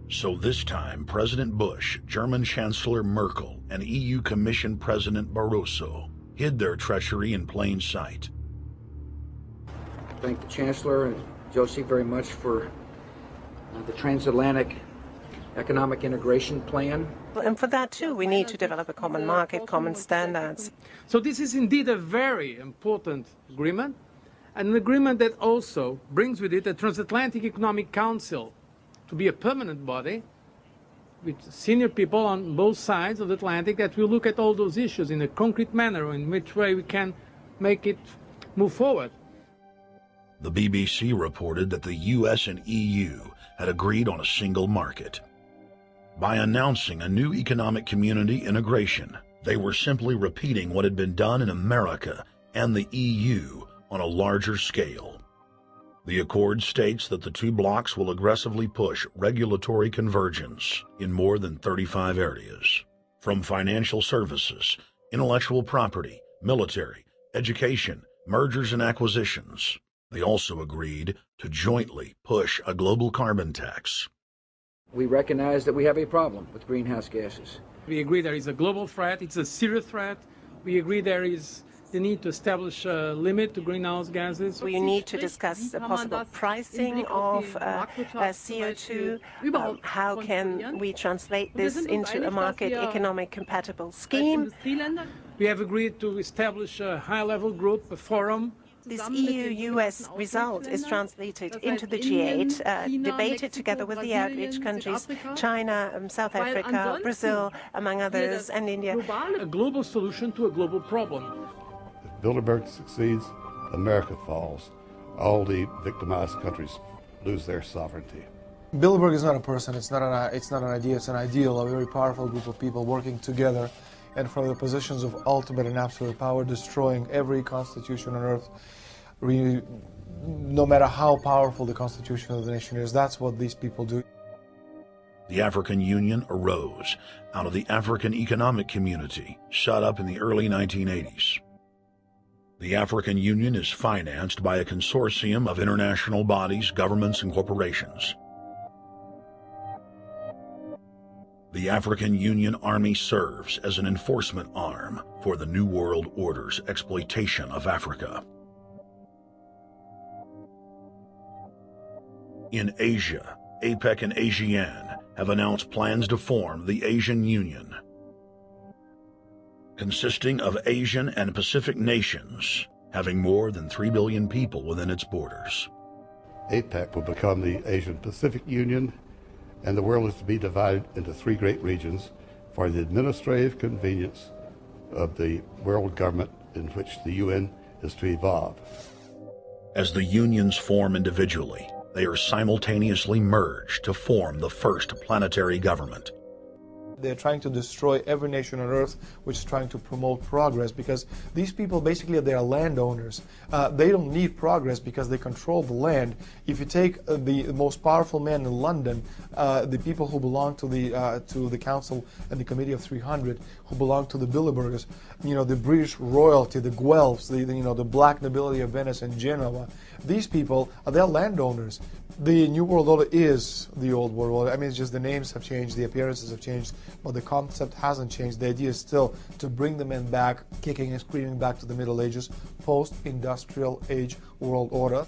So this time, President Bush, German Chancellor Merkel, and EU Commission President Barroso hid their treachery in plain sight. Thank the Chancellor and Josie very much for the transatlantic economic integration plan. And for that too, we need to develop a common market, common standards. So this is indeed a very important agreement, and an agreement that also brings with it a transatlantic economic council to be a permanent body with senior people on both sides of the Atlantic that will look at all those issues in a concrete manner, in which way we can make it move forward. The BBC reported that the US and EU had agreed on a single market. By announcing a new economic community integration, they were simply repeating what had been done in America and the EU on a larger scale. The accord states that the two blocs will aggressively push regulatory convergence in more than 35 areas, from financial services, intellectual property, military, education, mergers and acquisitions. They also agreed to jointly push a global carbon tax. We recognize that we have a problem with greenhouse gases. We agree there is a global threat, it's a serious threat. We agree there is the need to establish a limit to greenhouse gases. We need to discuss the possible pricing of CO2. How can we translate this into a market economic compatible scheme? We have agreed to establish a high-level group, a forum. This EU-US result is translated into the G8, debated together with the outreach countries, China, South Africa, Brazil, among others, and India. A global solution to a global problem. If Bilderberg succeeds, America falls. All the victimized countries lose their sovereignty. Bilderberg is not a person, it's not an idea, it's an ideal, a very powerful group of people working together and from the positions of ultimate and absolute power, destroying every constitution on earth, no matter how powerful the constitution of the nation is. That's what these people do. The African Union arose out of the African Economic Community, set up in the early 1980s. The African Union is financed by a consortium of international bodies, governments, and corporations. The African Union Army serves as an enforcement arm for the New World Order's exploitation of Africa. In Asia, APEC and ASEAN have announced plans to form the Asian Union, consisting of Asian and Pacific nations, having more than 3 billion people within its borders. APEC will become the Asian Pacific Union, and the world is to be divided into 3 great regions for the administrative convenience of the world government in which the UN is to evolve. As the unions form individually, they are simultaneously merged to form the first planetary government. They're trying to destroy every nation on earth which is trying to promote progress, because these people basically they are landowners. They don't need progress because they control the land. If you take the most powerful man in London, the people who belong to the Council and the Committee of 300, who belong to the Bilderbergers, the British royalty, the Guelphs, the black nobility of Venice and Genoa, these people they're landowners. The New World Order is the old world order. I mean, it's just the names have changed, the appearances have changed, but the concept hasn't changed. The idea is still to bring the men back, kicking and screaming back to the Middle Ages, post-industrial age world order.